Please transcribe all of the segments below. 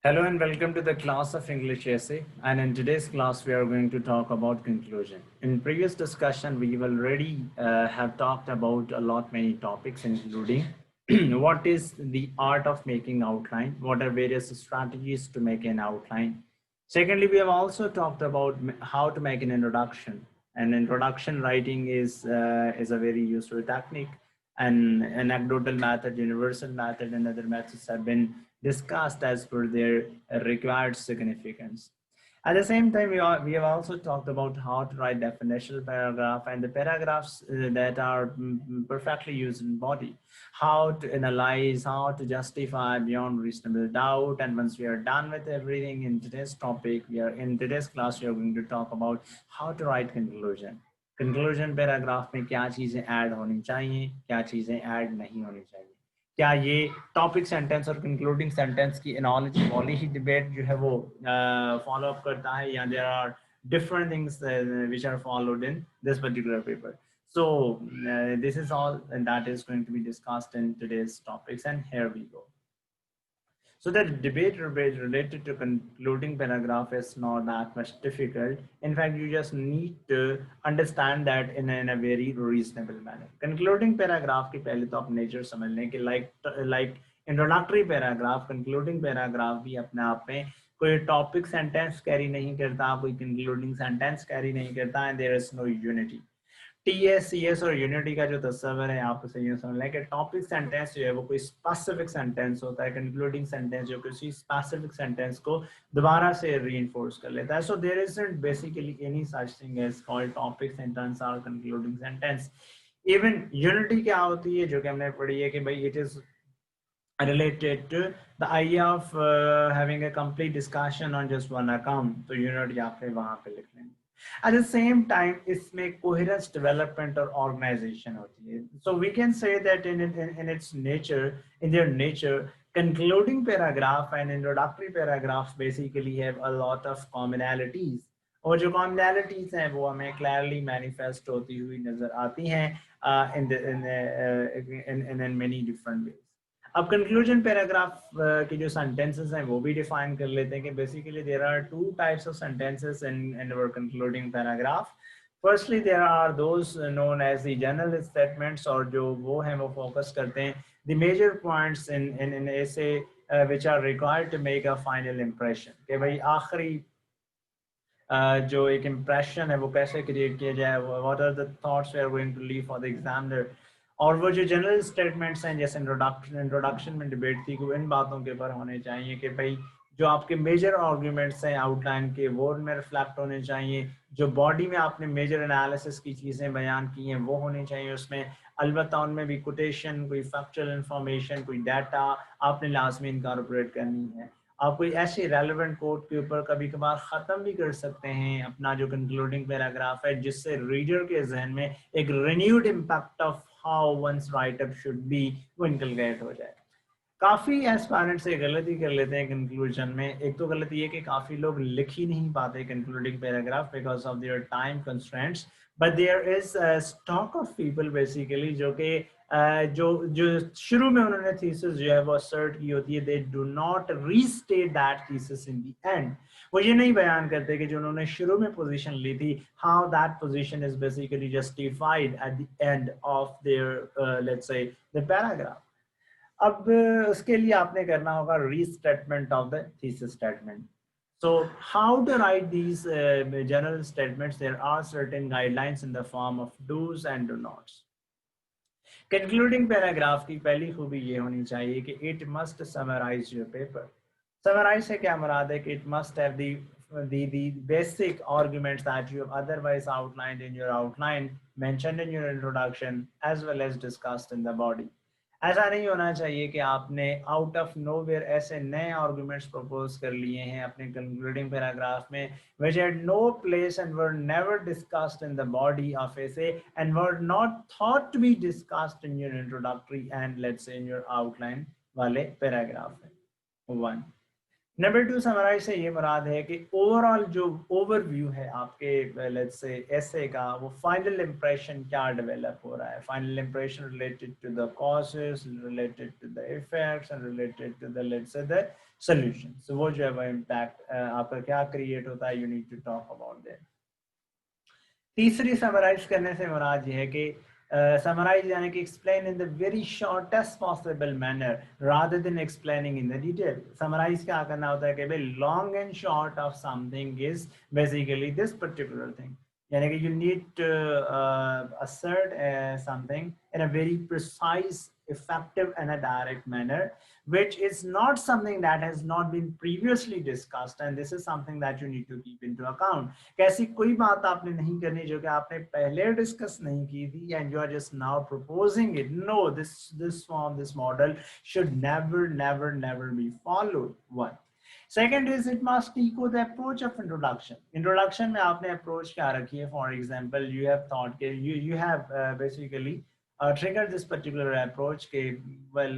Hello and welcome to the class of English essay. And in today's class, we are going to talk about conclusion. In previous discussion, we've already have talked about a lot many topics, including what is the art of making outline, what are various strategies to make an outline. Secondly, we have also talked about how to make an introduction. And introduction writing is a very useful technique. And anecdotal method, universal method, and other methods have been discussed as per their required significance. At the same time, we have also talked about how to write definitional paragraph and the paragraphs that are perfectly used in body, how to analyze, how to justify beyond reasonable doubt. And once we are done with everything in today's topic, in today's class, we are going to talk about how to write conclusion. Conclusion paragraph में क्या चीज़ें add होनी चाहिए, क्या चीज़ें add नहीं होनी चाहिए, क्या ये टॉपिक सेंटेंस और कंक्लूडिंग सेंटेंस की एनालॉजी वाली ही डिबेट जो है वो फॉलो अप करता है, या there are different things which are followed in this particular paper. So this is all and that is going to be discussed in today's topics, and here we go. So the debate related to concluding paragraph is not that much difficult. In fact, you just need to understand that in a very reasonable manner. Concluding paragraph की पहले तो आप nature समझ लें कि like introductory paragraph, concluding paragraph भी अपने आप में कोई topic sentence carry नहीं करता, कोई concluding sentence carry नहीं करता, and there is no unity. Thesis और यूनिटी का जो तस्वर है आप उसे यूं समझ लें कि टॉपिक सेंटेंस जो है वो कोई स्पेसिफिक सेंटेंस होता है, कंक्लूडिंग सेंटेंस जो किसी स्पेसिफिक सेंटेंस को दोबारा से रीइंफोर्स कर लेता है. So there isn't basically any such thing as called topic sentence और कंक्लूडिंग सेंटेंस. इवन यूनिटी क्या होती है जो कि हमने पढ़ी है कि भाई it is related to the idea of having a complete discussion on just one account. तो यूनिट आपने वहां पे लिख लेंगे. At the same time, इसमें coherence development और organization होती है. So we can say that in its nature, in their nature, concluding paragraph and introductory paragraphs basically have a lot of commonalities. और जो commonalities हैं वो हमें clearly manifest होती हुई नजर आती हैं in many different ways. अब कंक्लूजन पैराग्राफ की जो सेंटेंसेस हैं वो भी डिफाइन कर लेते हैं कि basically there are two types of sentences in our concluding paragraph. Firstly there are those known as the general statements, और जो वो हैं वो फोकस करते हैं the major points in essay which are required to make a final impression, कि भाई आखिरी जो एक इम्प्रेशन है वो कैसे क्रिएट किया जाए, what are the thoughts we are going to leave for the examiner. और वो जो जनरल स्टेटमेंट्स हैं जैसे इंट्रोडक्शन में डिबेट थी कि इन बातों के ऊपर होने चाहिए कि भाई जो आपके मेजर आर्ग्यूमेंट्स हैं आउटलाइन के वो उनमें रिफ्लेक्ट होने चाहिए, जो बॉडी में आपने मेजर एनालिसिस की चीज़ें बयान की हैं वो होनी चाहिए उसमें. अलबत्ता उनमें भी कोटेशन, कोई फैक्चुअल इंफॉर्मेशन, कोई डाटा आपने लाजमी इनकॉर्पोरेट करनी है. आप कोई ऐसे रेलेवेंट कोड के ऊपर कभी कभार ख़त्म भी कर सकते हैं अपना जो कंक्लूडिंग पैराग्राफ है, जिससे रीडर के जहन में एक renewed impact of how one's write-up should be वो इनकलकेट हो जाए. काफ़ी एस्पायरेंट्स ये गलती कर लेते हैं कंक्लूजन में. एक तो गलती ये कि काफ़ी लोग लिख ही नहीं पाते concluding paragraph because of their time constraints. But there is stock of people basically जो कि जो जो शुरू में उन्होंने थीसिस जो है वो असर्ट की होती है, they do not restate that thesis in the end. वो ये नहीं बयान करते कि जो उन्होंने शुरू में पोजीशन ली थी, how that position is basically justified eight the end of their let's say the paragraph. अब उसके लिए आपने करना होगा restatement of the thesis statement. So how to write these general statements? There are certain guidelines in the form of do's and do nots. Concluding paragraph की पहली खूबी ये होनी चाहिए कि it must summarize your paper. Summarize से क्या मुराद है कि it must have the basic arguments that you have otherwise outlined in your outline, mentioned in your introduction, as well as discussed in the body. ऐसा नहीं होना चाहिए कि आपने आउट ऑफ नोवेयर ऐसे नए आर्गुमेंट्स प्रपोज कर लिए हैं अपने कंक्लूडिंग पैराग्राफ में which had no place and were never discussed in the body of essay and were not thought to be discussed in your introductory and let's say in your outline वाले paragraph में. One. Number 2 summarise से ये मुराद है कि overall जो overview है आपके let's say ऐसे का, वो फाइनल इंप्रेशन क्या डेवलप हो रहा है, final impression related to the causes, related to the effects and related to the let's say the solution. So वो जो है वो इम्पैक्ट आपका क्या क्रिएट होता है, you need to talk about that. तीसरी समराइज करने से मुराद ये है कि summarize यानी कि explain in the very shortest possible manner rather than explaining in the detail। summarize क्या करना होता है कि भाई long and short of something is basically this particular thing, यानी कि you need to assert something in a very precise, effective and a direct manner, which is not something that has not been previously discussed, and this is something that you need to keep into account। कैसी कोई बात आपने नहीं करनी जो कि आपने पहले डिस्कस नहीं की थी, and you are just now proposing it। no, this form, this model should never be followed। one, second is it must echo the approach of introduction। introduction में आपने approach क्या रखी है, for example you have thought कि you have basically triggered this particular approach कि well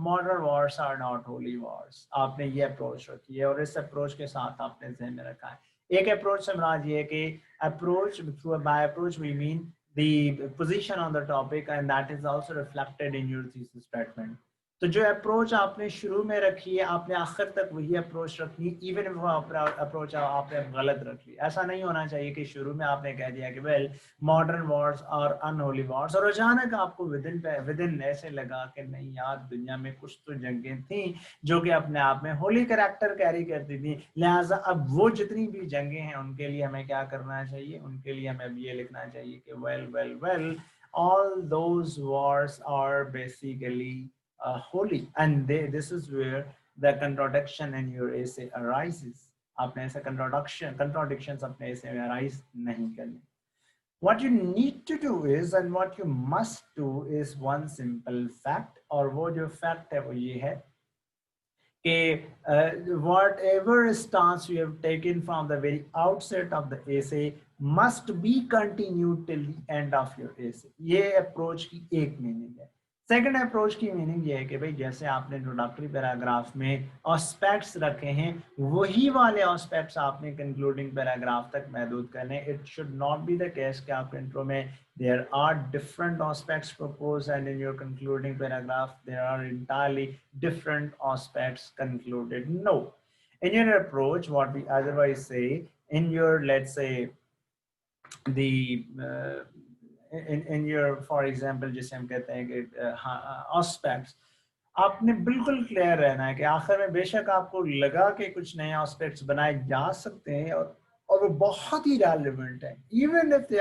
modern wars are not holy wars। आपने ये approach रखी है और इस approach के साथ आपने ध्यान में रखा है। एक अप्रोच से मुराद ये है कि approach, by approach we mean the position on the topic and that is also reflected in your thesis statement। तो जो अप्रोच आपने शुरू में रखी है आपने आखिर तक वही अप्रोच रखनी, इवन वो अप्रोच आपने गलत रख ली। ऐसा नहीं होना चाहिए कि शुरू में आपने कह दिया कि वेल मॉडर्न वॉर्स और अनहोली वॉर्स और अचानक आपको विदिन ऐसे लगा कि नहीं यार दुनिया में कुछ तो जंगें थी जो कि अपने आप में होली कैरेक्टर कैरी करती थी, लिहाजा अब वो जितनी भी जंगें हैं उनके लिए हमें क्या करना चाहिए, उनके लिए हमें अब ये लिखना चाहिए कि well all those wars are basically holy, and this is where the contradiction in your essay arises। आपने ऐसे contradictions अपने essay में arise नहीं करने। what you need to do is and what you must do is one simple fact, और वो जो fact है वो ये है whatever stance you have taken from the very outset of the essay must be continued till the end of your essay। ये approach की एक मीनिंग है। सेकंड अप्रोच की मीनिंग ये है कि भाई जैसे आपने इंट्रोडक्टरी पैराग्राफ में ऑस्पेक्ट्स रखे हैं वही वाले ऑस्पेक्ट्स आपने कंक्लूडिंग पैराग्राफ तक महदूद करने। It should not be the case कि आप इंट्रो में there are different aspects proposed and in your concluding paragraph there are entirely different aspects concluded। no, in your approach what we otherwise say in your let's say the in your for example जिसे हम कहते हैं कि aspects, आपने बिल्कुल clear रहना है कि आखिर में बेशक आपको लगा कि कुछ नए एस्पेक्ट्स बनाए जा सकते हैं और वो बहुत ही रेलेवेंट है, even if they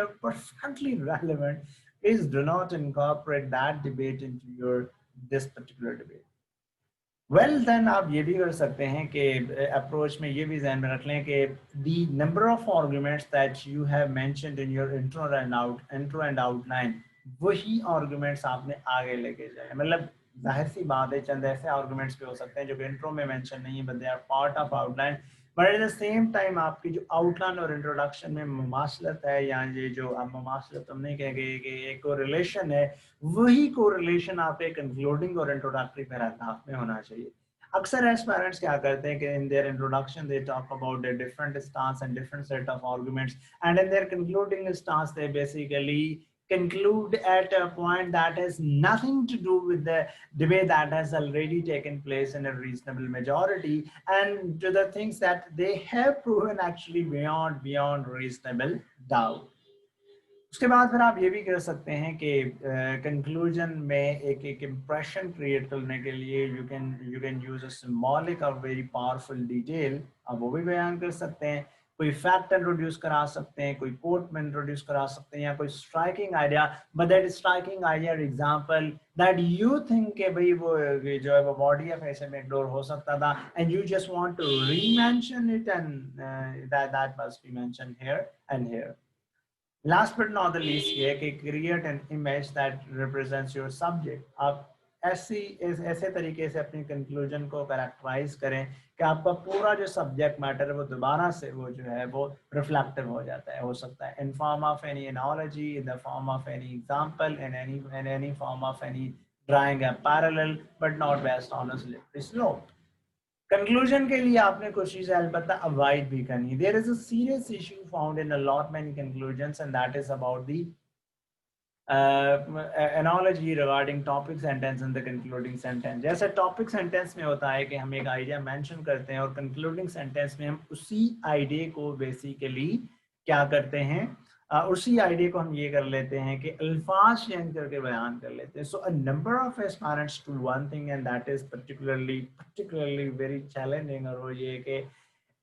are perfectly relevant, please do not incorporate that debate into your this particular debate। Well then आप ये भी कर सकते हैं कि अप्रोच में ये भी ध्यान में रख लें कि the number of arguments that you have mentioned in your intro and outline, वही आर्गुमेंट्स आपने आगे लेके जाए। मतलब जाहिर सी बात है चंद ऐसे आर्गुमेंट्स भी हो सकते हैं जो कि इंट्रो में मेंशन नहीं है but they are part of outline, but at the same time आपकी जो आउटलाइन और इंट्रोडक्शन में मुमासलत है या ये जो अब मुमासलत हम नहीं कहेंगे कि एक कोरिलेशन है, वही कोरिलेशन आपके कंक्लूडिंग और इंट्रोडक्टरी पैराग्राफ में होना चाहिए। अक्सर एस्पायरेंट्स क्या करते हैं कि in their introduction they talk about the different stance and different set of arguments and in their concluding stance they basically conclude at a point that has nothing to do with the debate that has already taken place in a reasonable majority and to the things that they have proven actually beyond reasonable doubt। उसके बाद फिर आप ये भी कर सकते हैं कि कंक्लूजन में एक इम्प्रेशन क्रिएट करने के लिए you can use a symbolic और वेरी पावरफुल डिटेल, आप वो भी बयान कर सकते हैं। कोई फैक्ट इंट्रोड्यूस करा सकते हैं, कोई कोट में इंट्रोड्यूस करा सकते हैं या कोई striking idea, but that striking idea example that you think कि भाई वो जो है वो बॉडी ऑफ ऐसे में इग्नोर हो सकता था and you just want to remention it and that must be mention here and here. Last but not the least ये है कि create an image that represents your subject. आप ऐसे तरीके से अपनी कंक्लूजन को कैरेक्टराइज करें कि आपका पूरा जो सब्जेक्ट मैटर है वो दोबारा से वो जो है वो रिफ्लेक्टिव हो जाता है, हो सकता है in form of any analogy, in the form of any example, in any form of any drawing a parallel but not based on a slippery slope। Conclusion के लिए आपने कुछ चीजें अलबत्ता अवॉइड भी करनी है. There is a serious issue found in a lot many conclusions and that is about the analogy regarding topic sentence and the concluding sentence. जैसे topic sentence में होता है कि हम एक idea mention करते हैं और concluding sentence में हम उसी idea को basically क्या करते हैं, उसी idea को हम ये कर लेते हैं कि अल्फाज चेंज करके बयान कर लेते हैं. So a number of aspirants to one thing and that is particularly very challenging, और वो ये कि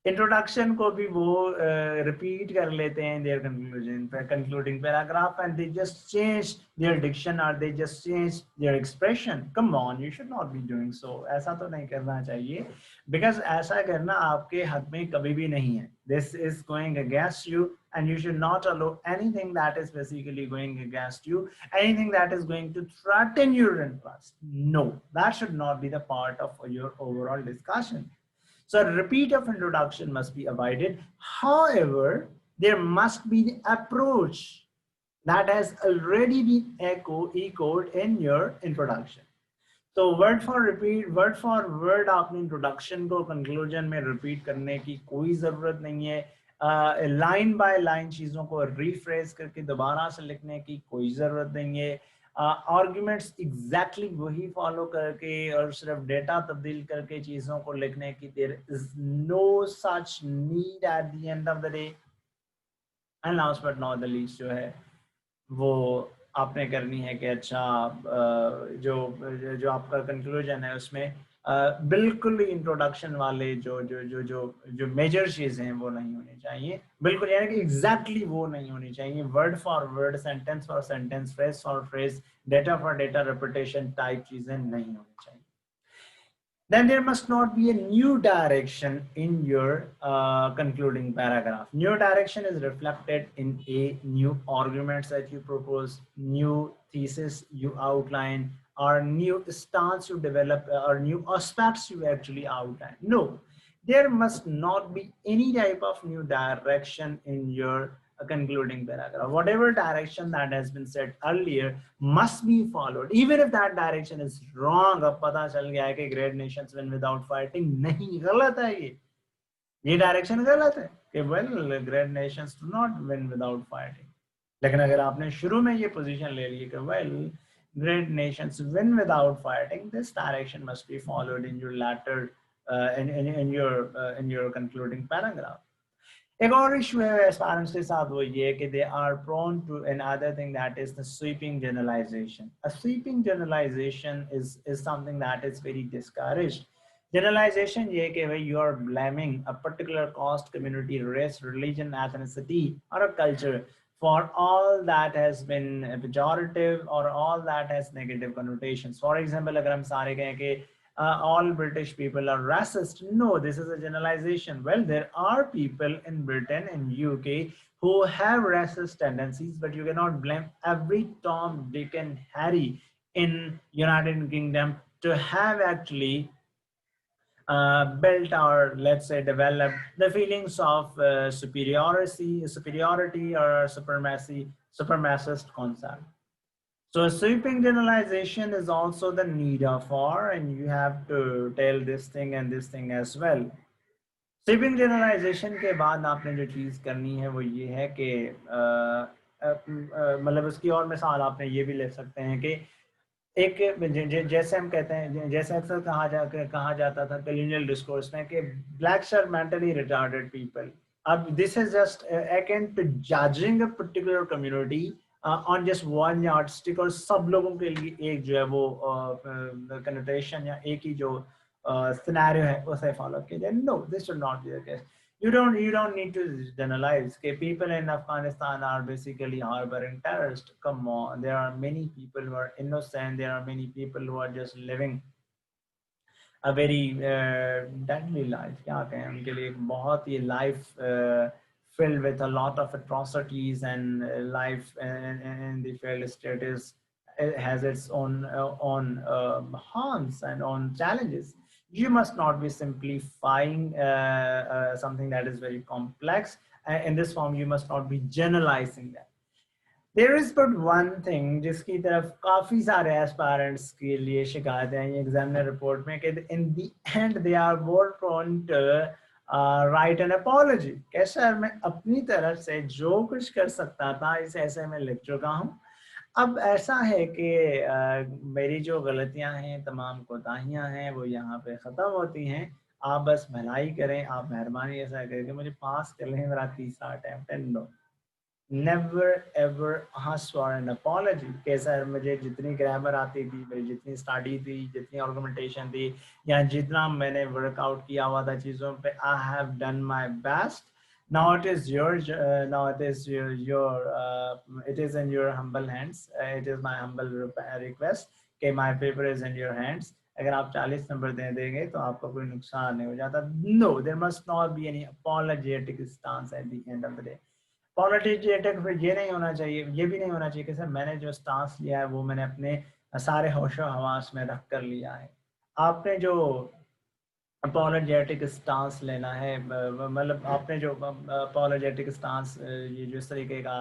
इंट्रोडक्शन को भी वो रिपीट कर लेते हैं their conclusion concluding paragraph and they just change their diction और they just change their expression. Come on, you should not be doing so. ऐसा तो नहीं करना चाहिए, बिकॉज ऐसा करना आपके हक में कभी भी नहीं है. This is going against you and you should not allow anything that is basically going against you, anything that is going to threaten your interest. No, that should not be the part of your overall discussion. So a repeat of introduction must be avoided. However, there must be the approach that has already been echoed in your introduction. तो word for word आपने introduction को conclusion में repeat करने की कोई ज़रूरत नहीं है. लाइन बाय लाइन चीज़ों को rephrase करके दोबारा से लिखने की कोई ज़रूरत नहीं है. आर्ग्यूमेंट्स एग्जैक्टली वही फॉलो करके और सिर्फ डेटा तब्दील करके चीज़ों को लिखने की there is no such need at the end of the day. And last but not the least जो है वो आपने करनी है कि अच्छा जो आपका कंक्लूजन है उसमें बिल्कुल इंट्रोडक्शन वाले जो जो जो जो जो मेजर चीज़ें हैं वो नहीं होनी चाहिए. बिल्कुल यानी कि एग्जैक्टली वो नहीं होनी चाहिए. Word for word, sentence for sentence, phrase for phrase, data for data repetition type चीज़ें नहीं होनी चाहिए. Then there must not be a new direction in your concluding paragraph. New direction is reflected in a new arguments that you propose, new thesis you outline, or new stance you develop, or new aspects you actually outline. No, there must not be any type of new direction in your concluding paragraph. Whatever direction that has been said earlier must be followed, even if that direction is wrong. अब पता चल गया है कि great nations win without fighting. नहीं, गलत है ये डायरेक्शन गलत है कि well great nations do not win without fighting. लेकिन अगर आपने शुरू में ये पोजीशन ले ली कि well great nations win without fighting, this direction must be followed in your latter in your concluding paragraph. एक और इशू है एस्पायरेंट्स के साथ वो ये कि they are prone to another thing that is the sweeping generalization. A sweeping generalization is something that is very discouraged. Generalization ये कि भाई you are blaming a particular caste, community, race, religion, ethnicity or a culture for all that has been pejorative or all that has negative connotations. For example, अगर हम सारे कहें कि all British people are racist. No, this is a generalization. Well, there are people in Britain and UK who have racist tendencies, but you cannot blame every Tom, Dick and Harry in United Kingdom to have actually built or let's say developed the feelings of superiority or supremacist concept. So a sweeping generalization is also the need of or, and you have to tell this thing and this thing as well. Sweeping generalization के बाद आपने जो चीज़ करनी है वो ये है कि मतलब उसकी और मिसाल आपने ये भी ले सकते हैं कि एक जैसे हम कहते हैं, जैसे अक्सर कहा जाता था colonial discourse में कि blacks are mentally retarded people. अब this is just akin to judging a particular community on just one yardstick और सब लोगों के लिए एक जो है वो connotation या एक ही जो scenario है उसे follow किया जाए. No, this should not be the case. You don't need to generalize कि people in Afghanistan are basically harboring terrorists. Come on, there are many people who are innocent. There are many people who are just living a very deadly life. क्या कहें उनके लिए एक बहुत ही life filled with a lot of atrocities and life and the failed state has its own harms and own challenges. You must not be simplifying something that is very complex. In this form, you must not be generalizing that. There is but one thing जिसकी तरफ काफी सारे aspirants के लिए शिकायतें हैं examiner report में कि in the end they are more prone to write an apology कि सर मैं अपनी तरफ से जो कुछ कर सकता था इस ऐसे में लिख चुका हूँ। अब ऐसा है कि मेरी जो गलतियां हैं तमाम कोताहियां हैं वो यहाँ पे ख़त्म होती हैं। आप बस भलाई करें, आप मेहरबानी ऐसा करके मुझे पास कर लें, मेरा तीसरा अटेम्प्ट है। No, never ever ask for an apology कि सर मुझे जितनी ग्रामर आती थी, मेरी जितनी स्टडी थी, जितनी आर्गुमेंटेशन थी या जितना मैंने वर्कआउट किया हुआ था चीज़ों पे, I have done my best. Now it is now it is it is in your humble hands. It is my humble request कि my paper is in your hands. अगर आप 40 नंबर दे देंगे तो आपका कोई नुकसान नहीं हो जाता। No, there must not be any apologetic stance at the end of the day. Politic फिर ये नहीं होना चाहिए, ये भी नहीं होना चाहिए कि सर मैंने जो स्टांस लिया है वो मैंने अपने सारे होशो हवास में रख कर लिया है। आपने जो अपॉलोजेटिक स्टांस लेना है, मतलब आपने जो अपॉलोजेटिक स्टांस ये जो इस तरीके का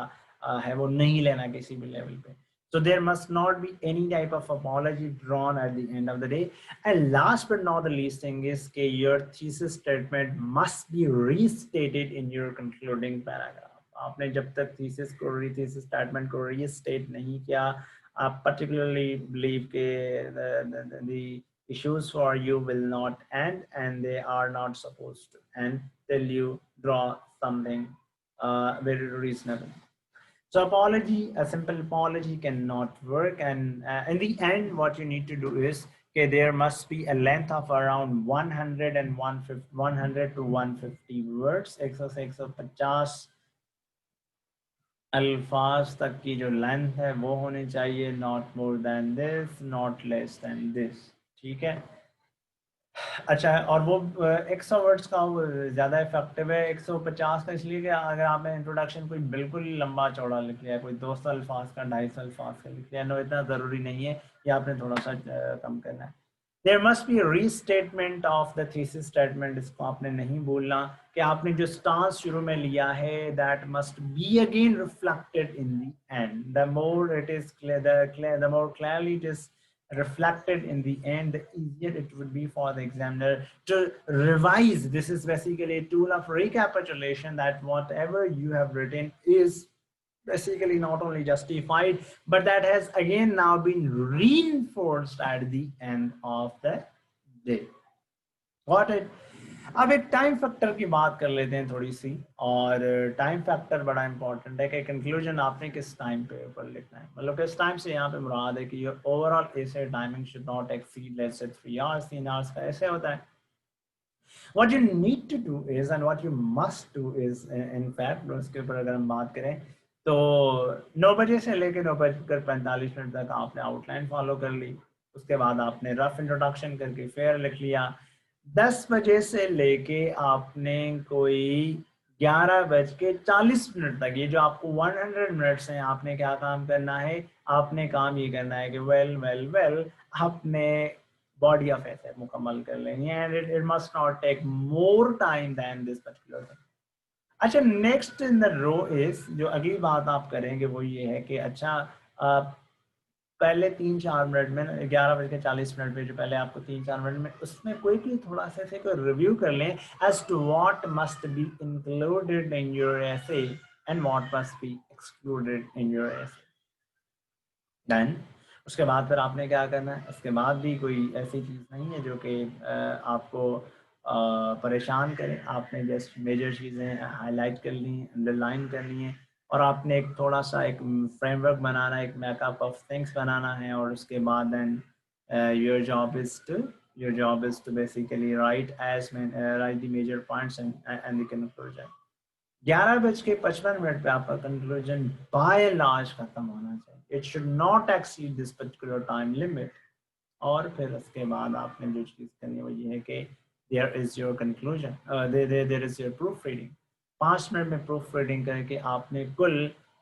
है वो नहीं लेना किसी भी लेवल पे। So there must not be any type of apology drawn at the end of the day. And last but not the least thing is that your thesis statement must be restated in your concluding paragraph. आपने जब तक thesis statement को restate नहीं किया, आप particularly believe के the issues for you will not end and they are not supposed to end till you draw something very reasonable. So apology, a simple apology cannot work, and in the end what you need to do is okay, there must be a length of around 100 and 100 to 150 words, 150 अल्फाज तक की जो length है वो होनी चाहिए, not more than this, not less than this. ठीक है, अच्छा है। और वो 100 वर्ड्स का वो ज़्यादा इफेक्टिव है 150 का, इसलिए कि अगर आपने इंट्रोडक्शन कोई बिल्कुल लंबा चौड़ा लिख लिया, कोई 200 अल्फाज का 250 अल्फाज का लिख लिया, नो इतना ज़रूरी नहीं है, ये आपने थोड़ा सा कम करना है। There must be restatement of the thesis statement, इसको आपने नहीं बोलना कि आपने जो स्टांस शुरू में लिया है that must be again reflected in the end. The more it is clear, the more clearly it is reflected in the end, the easier it would be for the examiner to revise. This is basically a tool of recapitulation, that whatever you have written is basically not only justified, but that has again now been reinforced at the end of the day. Got it? अब एक time factor की बात कर लेते हैं थोड़ी सी, और time factor बड़ा इंपॉर्टेंट है कि कंक्लूजन आपने किस टाइम पे ऊपर लिखना है, मतलब किस टाइम से यहाँ पे मुराद है कि your overall essay timing should not exceed less than 3 hours. 3 hours का ऐसे होता है। What you need to do is and what you must do is in fact, उसके ऊपर अगर हम बात करें तो 9 बजे से लेकर 9:45 तक आपने आउटलाइन फॉलो कर ली, उसके बाद आपने रफ इंट्रोडक्शन करके फेयर लिख लिया। 10 बजे से लेके आपने कोई 11:40 तक, ये जो आपको 100 मिनट्स हैं, आपने क्या काम करना है, आपने काम ये करना है कि वेल आपने बॉडी ऑफ एसे मुकम्मल कर लेनी है, and it must not take more time than this particular thing. अच्छा, next in the row is, जो अगली बात आप करेंगे वो ये है कि अच्छा पहले 3-4 मिनट में 11:40 पे जो पहले आपको 3-4 मिनट में उसमें कोई भी थोड़ा सा ऐसे कोई रिव्यू कर लें as to what must be included in your essay and what must be excluded in your essay. Then उसके बाद फिर आपने क्या करना है, उसके बाद भी कोई ऐसी चीज़ नहीं है जो कि आपको परेशान करें। आपने जस्ट मेजर चीज़ें हाईलाइट कर ली, अंडरलाइन कर ली हैं, और आपने एक थोड़ा सा एक फ्रेमवर्क बनाना है, एक मैकअप ऑफ थिंग्स बनाना है, और उसके बाद then your job is to basically write the major points and the conclusion. 11:55 पे आपका कंक्लूजन बाय एंड लार्ज खत्म होना चाहिए। It should not exceed this particular time limit. और फिर उसके बाद आपने जो चीज़ करनी है वो ये है कि there is your conclusion, there is your proof reading. 5 minute में प्रूफ रीडिंग करके आपने कुल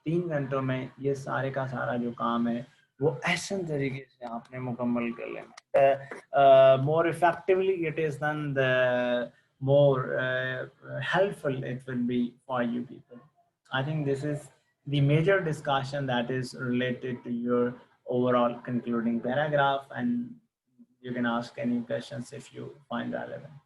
3 घंटों में ये सारे का सारा जो काम है वो ऐसे तरीके से आपने मुकम्मल कर लेना। More effectively it is done, the more helpful it will be for you people. I think this is the major discussion that is related to your overall concluding paragraph, and you can ask any questions if you find relevant.